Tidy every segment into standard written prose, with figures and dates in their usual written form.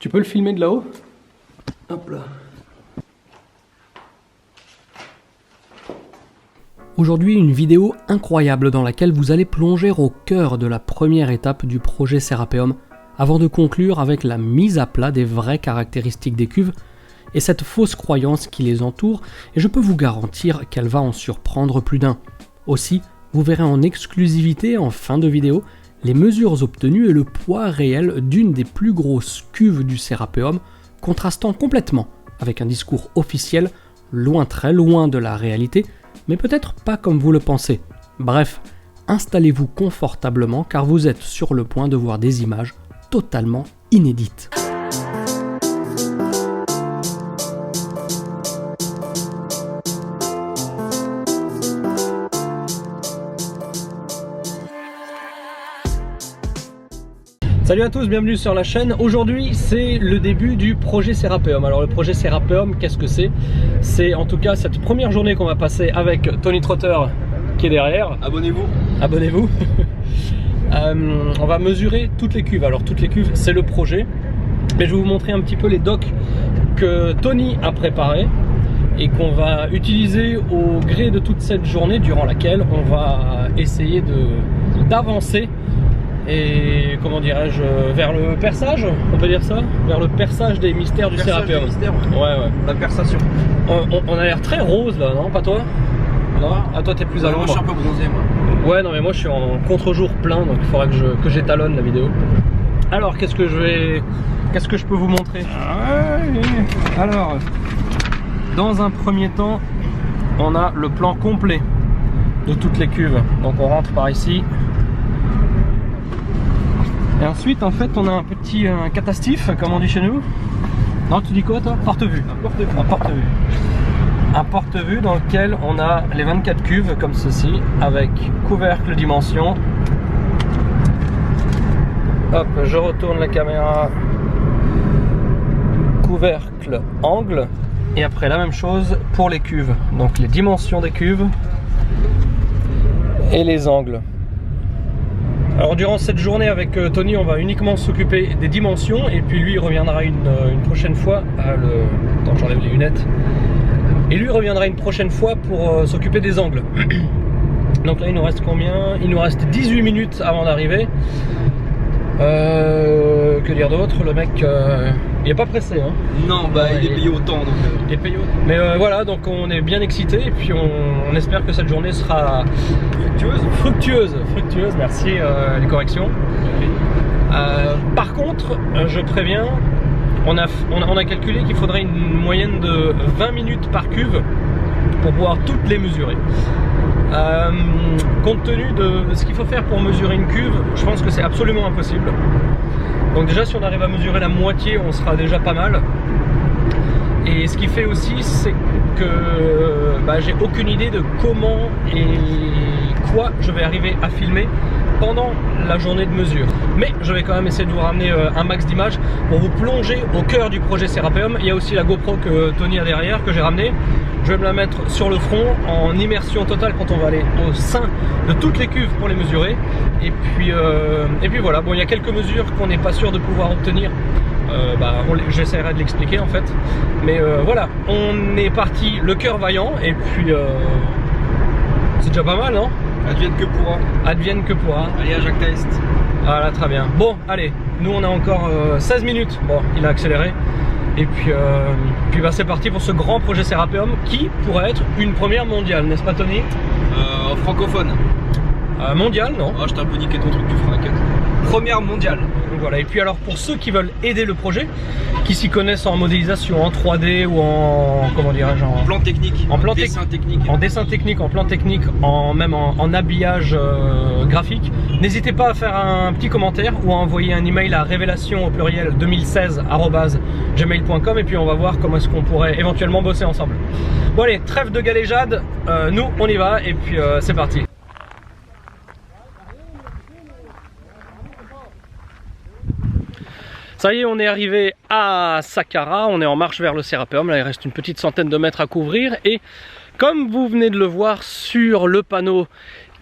Tu peux le filmer de là-haut? Hop là. Aujourd'hui, une vidéo incroyable dans laquelle vous allez plonger au cœur de la première étape du projet Serapeum avant de conclure avec la mise à plat des vraies caractéristiques des cuves et cette fausse croyance qui les entoure, et je peux vous garantir qu'elle va en surprendre plus d'un. Aussi, vous verrez en exclusivité en fin de vidéo les mesures obtenues et le poids réel d'une des plus grosses cuves du Serapeum, contrastant complètement avec un discours officiel loin, très loin de la réalité, mais peut-être pas comme vous le pensez. Bref, installez-vous confortablement car vous êtes sur le point de voir des images totalement inédites. Salut à tous, bienvenue sur la chaîne. Aujourd'hui, c'est le début du projet Serapeum. Alors le projet Serapeum, qu'est-ce que c'est? C'est en tout cas cette première journée qu'on va passer avec Tony Trotter qui est derrière. Abonnez-vous. Abonnez-vous. On va mesurer toutes les cuves. Alors toutes les cuves, c'est le projet. Mais je vais vous montrer un petit peu les docks que Tony a préparés et qu'on va utiliser au gré de toute cette journée durant laquelle on va essayer d'avancer. Et comment dirais-je, vers le perçage, on peut dire ça? Vers le perçage des mystères du Serapeum. Ouais. La perçation. On a l'air très rose là, non? Pas toi? Non? Ah, toi t'es plus à l'ombre. Moi je suis un peu bronzé moi. Ouais, non mais moi je suis en contre-jour plein, donc il faudra que j'étalonne la vidéo. Alors qu'est-ce que je peux vous montrer? Alors, dans un premier temps, on a le plan complet de toutes les cuves. Donc on rentre par ici. Et ensuite, en fait, on a un petit catastif, comme on dit chez nous. Non, tu dis quoi, toi? Porte-vue. Un porte-vue. Un porte-vue dans lequel on a les 24 cuves, comme ceci, avec couvercle dimension. Hop, je retourne la caméra. Couvercle angle. Et après, la même chose pour les cuves. Donc, les dimensions des cuves et les angles. Alors durant cette journée avec Tony, on va uniquement s'occuper des dimensions et puis lui il reviendra une prochaine fois. Attends, j'enlève les lunettes. Et lui reviendra une prochaine fois pour s'occuper des angles. Donc là il nous reste combien? Il nous reste 18 minutes avant d'arriver. Que dire d'autre? Le mec il est pas pressé hein. Non bah il est payé autant donc il est payé autant. Mais voilà, donc on est bien excité et puis on espère que cette journée sera fructueuse, merci les corrections. Par contre je préviens, on a calculé qu'il faudrait une moyenne de 20 minutes par cuve pour pouvoir toutes les mesurer. Compte tenu de ce qu'il faut faire pour mesurer une cuve, je pense que c'est absolument impossible. Donc déjà si on arrive à mesurer la moitié, on sera déjà pas mal. Et ce qui fait aussi, c'est que j'ai aucune idée de comment et quoi je vais arriver à filmer pendant la journée de mesure. Mais je vais quand même essayer de vous ramener un max d'images pour vous plonger au cœur du projet Serapeum. Il y a aussi la GoPro que Tony a derrière, que j'ai ramené. Je vais me la mettre sur le front en immersion totale quand on va aller au sein de toutes les cuves pour les mesurer. Et puis voilà, bon il y a quelques mesures qu'on n'est pas sûr de pouvoir obtenir. J'essaierai de l'expliquer en fait. Mais voilà, on est parti le cœur vaillant et puis c'est déjà pas mal non? Advienne que pourra. Advienne que pourra. Allez à Jacques Test. Voilà, très bien. Bon, allez, nous on a encore 16 minutes. Bon, il a accéléré. Et puis c'est parti pour ce grand projet Serapeum qui pourrait être une première mondiale, n'est-ce pas Tony? Francophone. Mondiale, non? Ah, je t'ai un peu niqué ton truc, tu feras la quête. Première mondiale. Donc voilà, et puis alors pour ceux qui veulent aider le projet, qui s'y connaissent en modélisation, en 3D ou en, comment dirais-je, en plan technique, en dessin technique, en dessin technique, en plan technique, même en habillage graphique, n'hésitez pas à faire un petit commentaire ou à envoyer un email à révélation au pluriel 2016@gmail.com et puis on va voir comment est-ce qu'on pourrait éventuellement bosser ensemble. Bon allez, trêve de galéjade, nous on y va et puis c'est parti. Ça y est, on est arrivé à Saqqara, on est en marche vers le Serapeum, là il reste une petite centaine de mètres à couvrir et comme vous venez de le voir sur le panneau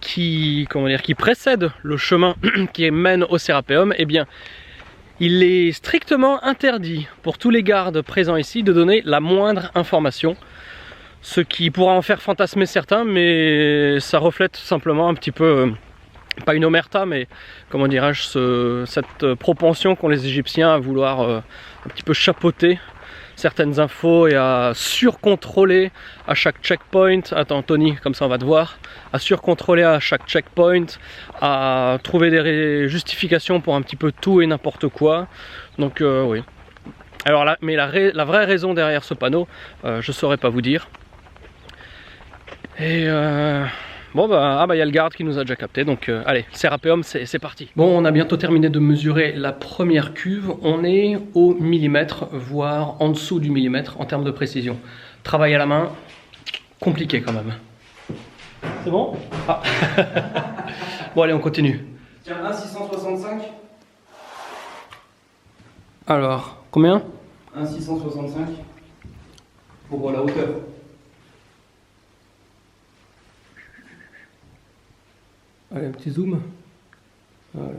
qui précède le chemin qui mène au Serapeum, eh bien Il est strictement interdit pour tous les gardes présents ici de donner la moindre information. Ce qui pourra en faire fantasmer certains, mais ça reflète simplement un petit peu, pas une omerta, mais comment dirais-je, cette propension qu'ont les Égyptiens à vouloir un petit peu chapeauter certaines infos et à surcontrôler à chaque checkpoint. Attends Tony, comme ça on va te voir. À surcontrôler à chaque checkpoint, à trouver des justifications pour un petit peu tout et n'importe quoi. Donc oui. Alors là, mais la vraie raison derrière ce panneau, je saurais pas vous dire. Et bon bah, il y a le garde qui nous a déjà capté, donc allez, Serapeum, c'est parti. Bon, on a bientôt terminé de mesurer la première cuve. On est au millimètre, voire en dessous du millimètre en termes de précision. Travail à la main, compliqué quand même. C'est bon? Ah. Bon allez, on continue. Tiens, 1,665. Alors, combien? 1,665 pour la hauteur. Allez, un petit zoom. Voilà.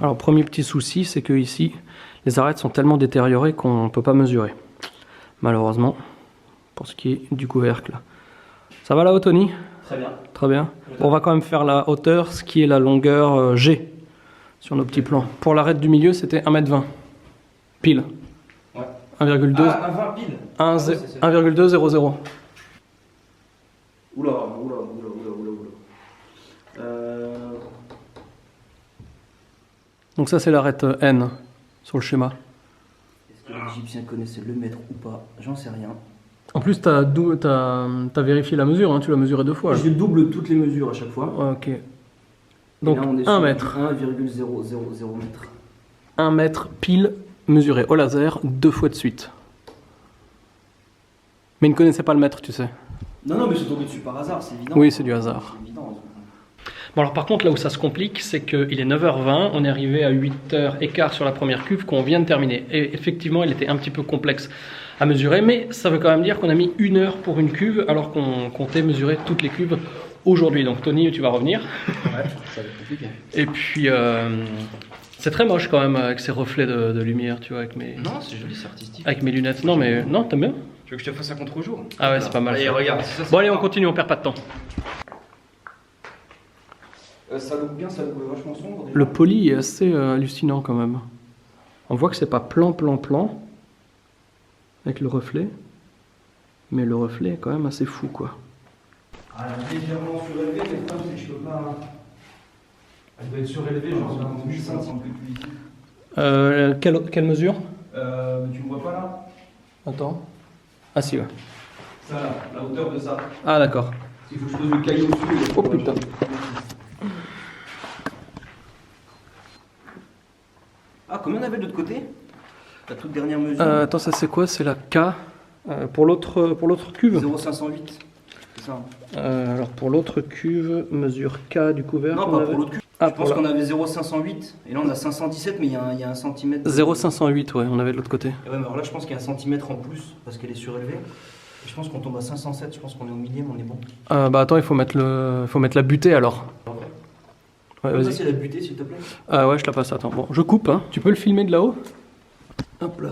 Alors, premier petit souci, c'est que ici, les arêtes sont tellement détériorées qu'on ne peut pas mesurer. Malheureusement, pour ce qui est du couvercle. Ça va là-haut, Tony? Très bien. Très bien. On va quand même faire la hauteur, ce qui est la longueur G sur nos petits plans. Pour l'arête du milieu, c'était 1,20 m. Pile. Ouais. 1,2. Ah, 20 pile. 1,200. Oula. Donc ça c'est l'arête N sur le schéma. Est-ce que les Égyptiens connaissaient le mètre ou pas? J'en sais rien. En plus t'as vérifié la mesure, hein, tu l'as mesuré 2 fois. Je double toutes les mesures à chaque fois. Ok. Donc là, on est 1 sur mètre. 1,000 mètre. 1 mètre pile mesuré au laser 2 fois de suite. Mais ils ne connaissaient pas le mètre, tu sais. Non, mais je suis tombé dessus par hasard, c'est évident. Oui, c'est du hasard. C'est évident. Bon alors par contre là où ça se complique, c'est qu'il est 9h20, on est arrivé à 8h15 sur la première cuve qu'on vient de terminer. Et effectivement elle était un petit peu complexe à mesurer, mais ça veut quand même dire qu'on a mis 1 heure pour une cuve alors qu'on comptait mesurer toutes les cuves aujourd'hui. Donc Tony, tu vas revenir. Ouais, ça va être compliqué. Et puis c'est très moche quand même avec ces reflets de lumière, tu vois, avec mes... Non, c'est joli, c'est artistique. Avec mes lunettes. Non mais non, t'aimes bien? Tu veux que je te fasse un contre-jour? Ah ouais, c'est pas mal. Allez, Ça. regarde. Ça, Bon allez, on continue, on perd pas de temps. Ça look bien, ça look vachement sombre. Le poli est assez hallucinant quand même. On voit que c'est pas plan avec le reflet, mais le reflet est quand même assez fou quoi. Ah, elle est légèrement surélevée, mais le problème c'est que je peux pas. Elle doit être surélevée, genre dans 1500 plus. Quelle mesure? Tu me vois pas là? Attends. Ah si, ouais. Ça là, la hauteur de ça. Ah d'accord. Il faut que je pose le caillou dessus. Oh putain. Ah, combien on avait de l'autre côté? La toute dernière mesure. Attends, ça c'est quoi? C'est la K pour l'autre cuve. 0,508. C'est ça. Alors pour l'autre cuve, mesure K du couvercle. Non, pas pour l'autre cuve. Ah, je pense qu'on avait 0,508 et là on a 517, mais il y a un centimètre. 0,508, ouais, on avait de l'autre côté. Et ouais, mais alors là je pense qu'il y a un centimètre en plus parce qu'elle est surélevée. Et je pense qu'on tombe à 507, je pense qu'on est au millième, on est bon. Bah attends, il faut mettre la butée alors. Ouais, Ça vas-y. c'est la butée s'il te plaît. Ah ouais, je la passe, attends. Bon, je coupe, hein. Tu peux le filmer de là-haut? Hop là.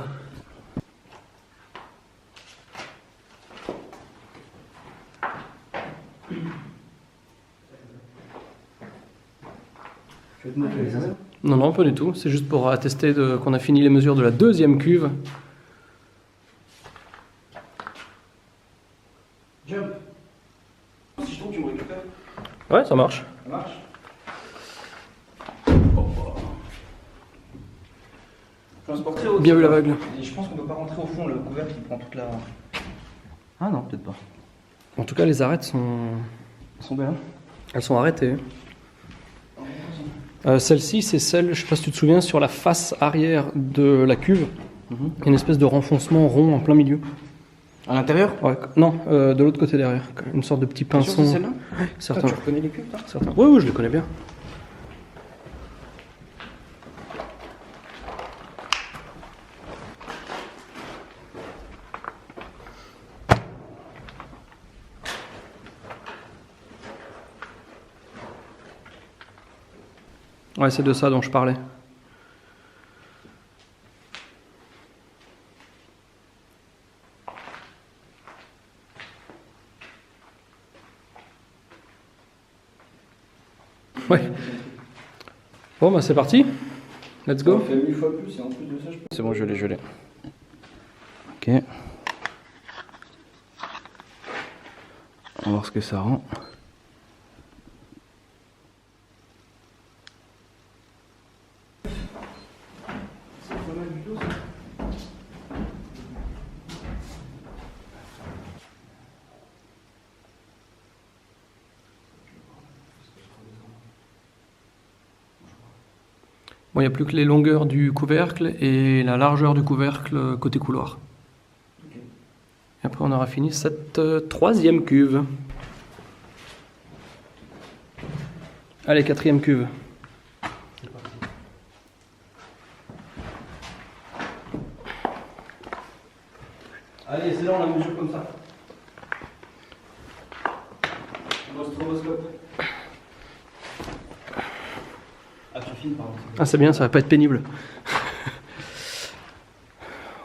Tu veux te montrer les affaires? Non, non, pas du tout. C'est juste pour attester qu'on a fini les mesures de la deuxième cuve. Jump. Si je tombe, tu me récupères. Ouais, ça marche. Ça marche. Transporter au Bien vu l'aveugle. Et je pense qu'on peut pas rentrer au fond, le couvercle il prend toute la. Ah non, peut-être pas. En tout cas, les arêtes sont... Ils sont belles. Elles sont arrêtées. Celle-ci, c'est celle, je sais pas si tu te souviens, sur la face arrière de la cuve. Il y a une espèce de renfoncement rond en plein milieu. À l'intérieur? Ouais, non, de l'autre côté derrière. Une sorte de petit T'es sûr que pinçon. c'est celle-là? Certain. Tu reconnais les cuves, toi? Certain. Oui, oui, je les connais bien. Ouais, c'est de ça dont je parlais. Ouais. Bon bah c'est parti. Let's go. On fait 1000 fois plus et en plus de ça, je pense. C'est bon, je l'ai gelé. Ok. On va voir ce que ça rend. Bon, il n'y a plus que les longueurs du couvercle et la largeur du couvercle côté couloir. Okay. Et après, on aura fini cette troisième cuve. Allez, quatrième cuve. Allez, c'est là, on la mesure comme ça. Au stroboscope. Ah c'est bien, ça va pas être pénible.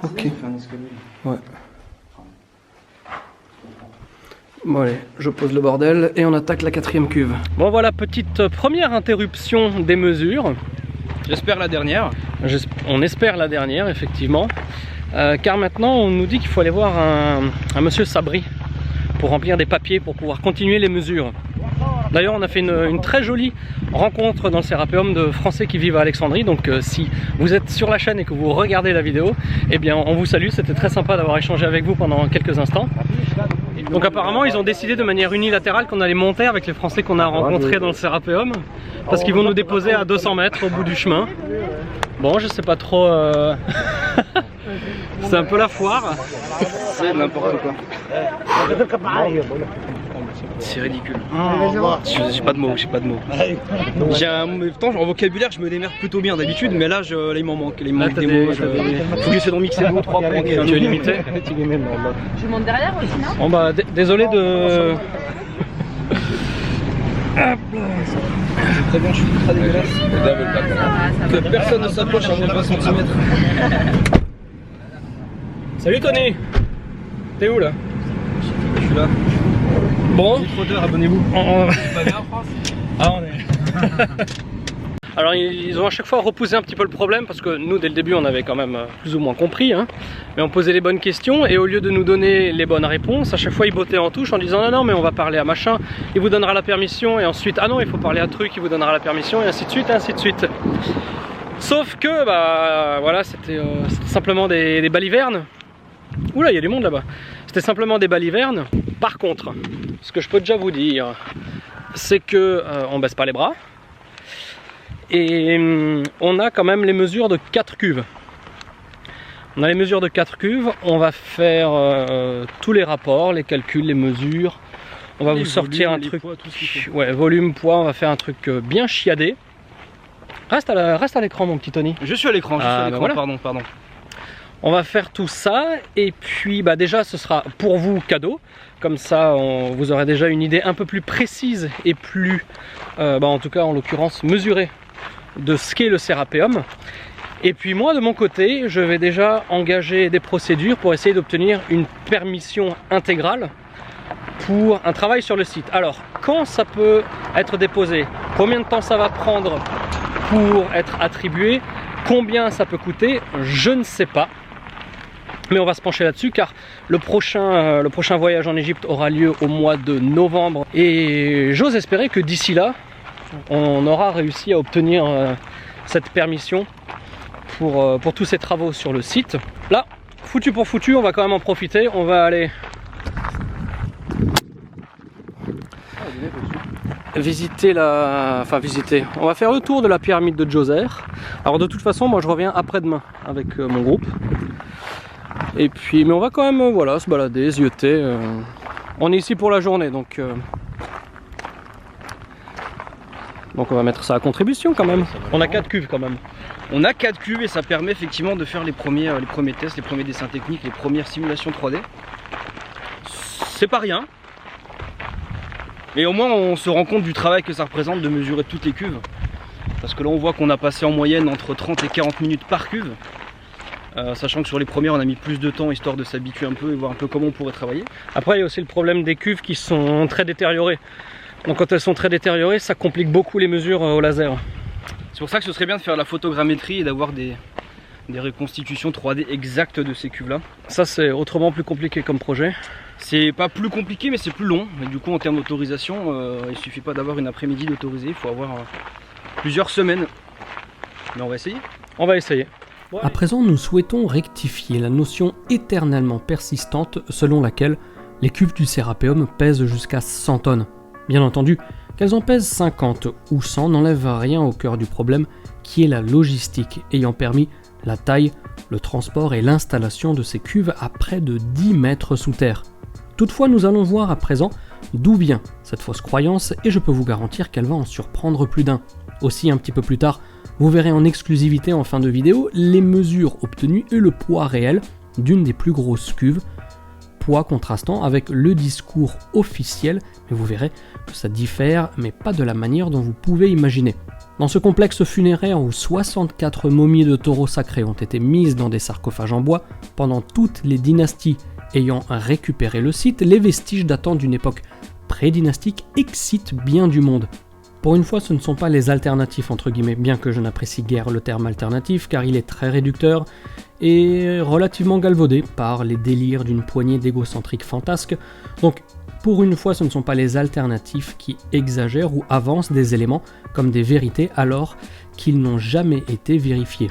Ok. Ouais. Bon allez, je pose le bordel et on attaque la quatrième cuve. Bon voilà, petite première interruption des mesures. J'espère la dernière. On espère la dernière, effectivement. Car maintenant on nous dit qu'il faut aller voir un monsieur Sabri pour remplir des papiers pour pouvoir continuer les mesures. D'ailleurs on a fait une très jolie rencontre dans le Sérapéum de Français qui vivent à Alexandrie. Donc si vous êtes sur la chaîne et que vous regardez la vidéo, eh bien on vous salue, c'était très sympa d'avoir échangé avec vous pendant quelques instants. Donc apparemment ils ont décidé de manière unilatérale qu'on allait monter avec les Français qu'on a rencontrés dans le Sérapéum, parce qu'ils vont nous déposer à 200 mètres au bout du chemin. Bon, je sais pas trop... c'est un peu la foire. C'est n'importe quoi. C'est ridicule. J'ai pas de mots, j'ai pas de mots. En vocabulaire, je me démerde plutôt bien d'habitude, mais là, il m'en manque. Il manque des mots. Faut que j'essaie d'en mixer 2 ou 3 pour en créer un. Tu es limité. Je monte derrière aussi, non? Bon bah, désolé de... C'est très bien, je suis ultra dégueulasse. Que personne ne s'approche à moins de 20 cm. Salut Tony. T'es où là? Je suis là. Bon. Abonnez-vous. Ah, on est... Alors ils ont à chaque fois repoussé un petit peu le problème, parce que nous dès le début on avait quand même plus ou moins compris, hein, mais on posait les bonnes questions et au lieu de nous donner les bonnes réponses, à chaque fois ils bottaient en touche en disant non non mais on va parler à machin, il vous donnera la permission, et ensuite ah non il faut parler à truc, il vous donnera la permission, et ainsi de suite et ainsi de suite. Sauf que bah voilà, c'était simplement des balivernes. Oula, il y a du monde là-bas. C'était simplement des balivernes. Par contre, ce que je peux déjà vous dire, c'est que on baisse pas les bras. Et on a quand même les mesures de 4 cuves. On a les mesures de 4 cuves. On va faire tous les rapports, les calculs, les mesures. On va vous sortir un truc, ouais, volume, poids. On va faire un truc bien chiadé. Reste à l'écran, mon petit Tony. Je suis à l'écran, voilà. Pardon. On va faire tout ça, et puis bah déjà ce sera pour vous cadeau. Comme ça vous aurez déjà une idée un peu plus précise et plus, en tout cas en l'occurrence mesurée, de ce qu'est le Sérapéum. Et puis moi de mon côté, je vais déjà engager des procédures pour essayer d'obtenir une permission intégrale pour un travail sur le site. Alors quand ça peut être déposé, combien de temps ça va prendre pour être attribué, combien ça peut coûter, je ne sais pas. Mais on va se pencher là-dessus, car le prochain voyage en Égypte aura lieu au mois de novembre. Et j'ose espérer que d'ici là, on aura réussi à obtenir cette permission pour tous ces travaux sur le site. Là, foutu pour foutu, on va quand même en profiter. On va aller visiter on va faire le tour de la pyramide de Djoser. Alors de toute façon, moi je reviens après-demain avec mon groupe. Et puis, mais on va quand même voilà, se balader, zioter. On est ici pour la journée, donc on va mettre ça à contribution quand même. On a 4 cuves quand même. On a 4 cuves et ça permet effectivement de faire les premiers tests, les premiers dessins techniques, les premières simulations 3D. C'est pas rien. Mais au moins on se rend compte du travail que ça représente de mesurer toutes les cuves. Parce que là on voit qu'on a passé en moyenne entre 30 et 40 minutes par cuve. Sachant que sur les premières on a mis plus de temps histoire de s'habituer un peu et voir un peu comment on pourrait travailler. Après il y a aussi le problème des cuves qui sont très détériorées. Donc quand elles sont très détériorées, ça complique beaucoup les mesures au laser. C'est pour ça que ce serait bien de faire la photogrammétrie et d'avoir des reconstitutions 3D exactes de ces cuves là. Ça c'est autrement plus compliqué comme projet. C'est pas plus compliqué mais c'est plus long. Et du coup en termes d'autorisation, il suffit pas d'avoir une après-midi d'autoriser, il faut avoir plusieurs semaines. Mais on va essayer. On va essayer. À présent, nous souhaitons rectifier la notion éternellement persistante selon laquelle les cuves du Serapeum pèsent jusqu'à 100 tonnes. Bien entendu, qu'elles en pèsent 50 ou 100 n'enlève rien au cœur du problème qui est la logistique ayant permis la taille, le transport et l'installation de ces cuves à près de 10 mètres sous terre. Toutefois, nous allons voir à présent d'où vient cette fausse croyance et je peux vous garantir qu'elle va en surprendre plus d'un. Aussi, un petit peu plus tard, vous verrez en exclusivité en fin de vidéo les mesures obtenues et le poids réel d'une des plus grosses cuves, poids contrastant avec le discours officiel, mais vous verrez que ça diffère, mais pas de la manière dont vous pouvez imaginer. Dans ce complexe funéraire où 64 momies de taureaux sacrés ont été mises dans des sarcophages en bois, pendant toutes les dynasties ayant récupéré le site, les vestiges datant d'une époque pré-dynastique excitent bien du monde. Pour une fois, ce ne sont pas les alternatifs entre guillemets, bien que je n'apprécie guère le terme alternatif car il est très réducteur et relativement galvaudé par les délires d'une poignée d'égocentriques fantasques. Donc, pour une fois, ce ne sont pas les alternatifs qui exagèrent ou avancent des éléments comme des vérités alors qu'ils n'ont jamais été vérifiés.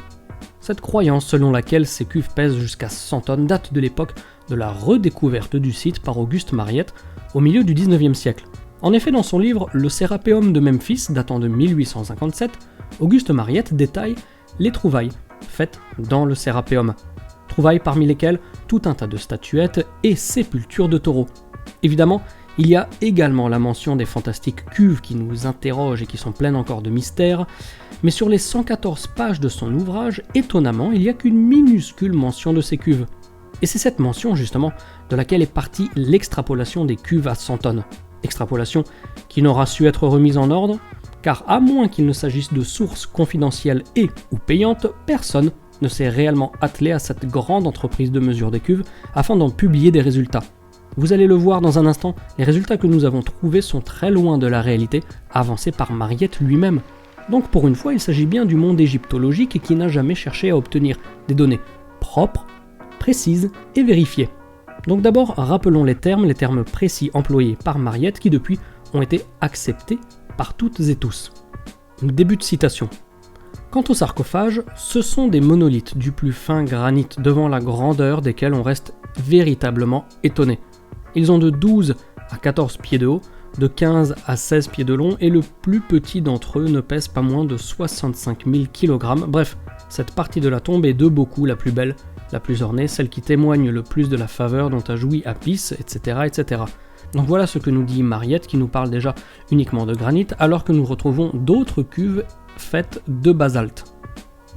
Cette croyance selon laquelle ces cuves pèsent jusqu'à 100 tonnes date de l'époque de la redécouverte du site par Auguste Mariette au milieu du 19e siècle. En effet, dans son livre Le Serapeum de Memphis, datant de 1857, Auguste Mariette détaille les trouvailles faites dans le Serapeum. Trouvailles parmi lesquelles tout un tas de statuettes et sépultures de taureaux. Évidemment, il y a également la mention des fantastiques cuves qui nous interrogent et qui sont pleines encore de mystères, mais sur les 114 pages de son ouvrage, étonnamment, il n'y a qu'une minuscule mention de ces cuves. Et c'est cette mention, justement, de laquelle est partie l'extrapolation des cuves à 100 tonnes. Extrapolation qui n'aura su être remise en ordre, car à moins qu'il ne s'agisse de sources confidentielles et ou payantes, personne ne s'est réellement attelé à cette grande entreprise de mesure des cuves afin d'en publier des résultats. Vous allez le voir dans un instant, les résultats que nous avons trouvés sont très loin de la réalité avancée par Mariette lui-même. Donc pour une fois, il s'agit bien du monde égyptologique qui n'a jamais cherché à obtenir des données propres, précises et vérifiées. Donc d'abord, rappelons les termes précis employés par Mariette qui depuis ont été acceptés par toutes et tous. Début de citation. Quant aux sarcophages, ce sont des monolithes du plus fin granit devant la grandeur desquels on reste véritablement étonné. Ils ont de 12 à 14 pieds de haut, de 15 à 16 pieds de long et le plus petit d'entre eux ne pèse pas moins de 65 000 kg. Bref, cette partie de la tombe est de beaucoup la plus belle, la plus ornée, celle qui témoigne le plus de la faveur dont a joui Apis, etc., etc. Donc voilà ce que nous dit Mariette qui nous parle déjà uniquement de granit alors que nous retrouvons d'autres cuves faites de basalte.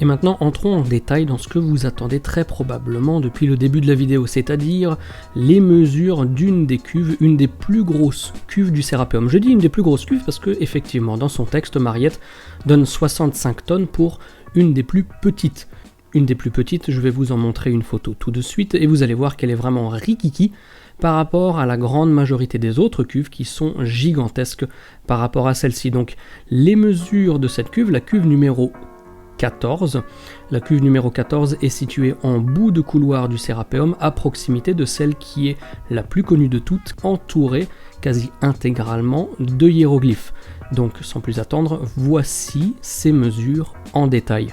Et maintenant entrons en détail dans ce que vous attendez très probablement depuis le début de la vidéo, c'est-à-dire les mesures d'une des cuves, une des plus grosses cuves du Serapeum. Je dis une des plus grosses cuves parce que effectivement dans son texte Mariette donne 65 tonnes pour une des plus petites. Une des plus petites, je vais vous en montrer une photo tout de suite et vous allez voir qu'elle est vraiment rikiki par rapport à la grande majorité des autres cuves qui sont gigantesques par rapport à celle-ci. Donc les mesures de cette cuve, la cuve numéro 14, la cuve numéro 14 est située en bout de couloir du Serapeum à proximité de celle qui est la plus connue de toutes, entourée quasi intégralement de hiéroglyphes. Donc sans plus attendre, voici ces mesures en détail.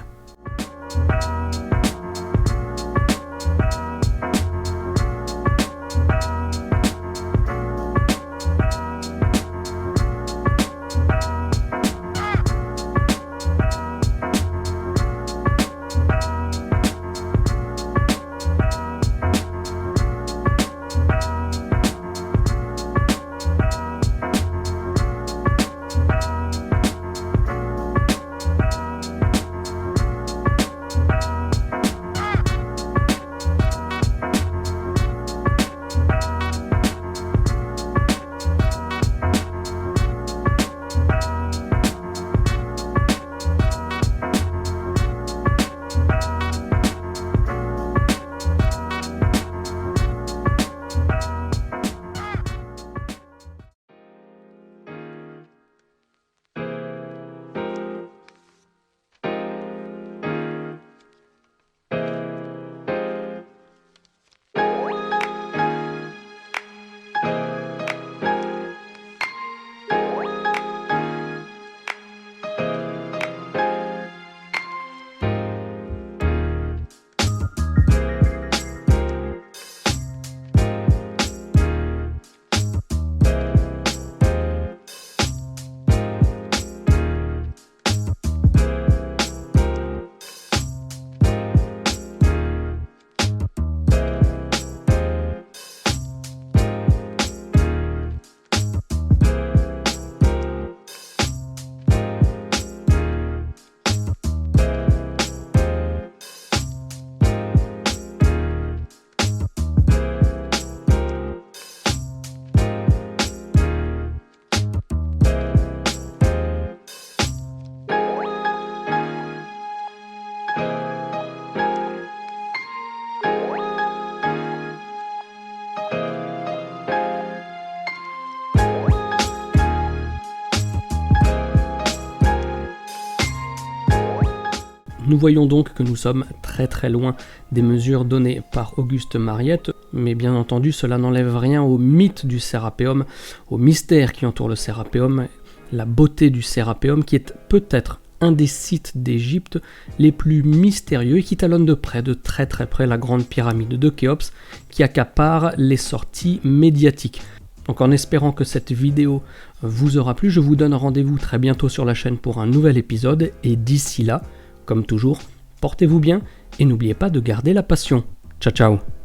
Nous voyons donc que nous sommes très loin des mesures données par Auguste Mariette, mais bien entendu cela n'enlève rien au mythe du Sérapéum, au mystère qui entoure le Sérapéum, la beauté du Sérapéum qui est peut-être un des sites d'Égypte les plus mystérieux et qui talonne de près, de très près, la grande pyramide de Khéops qui accapare les sorties médiatiques. Donc en espérant que cette vidéo vous aura plu, je vous donne rendez-vous très bientôt sur la chaîne pour un nouvel épisode et d'ici là, comme toujours, portez-vous bien et n'oubliez pas de garder la passion. Ciao ciao.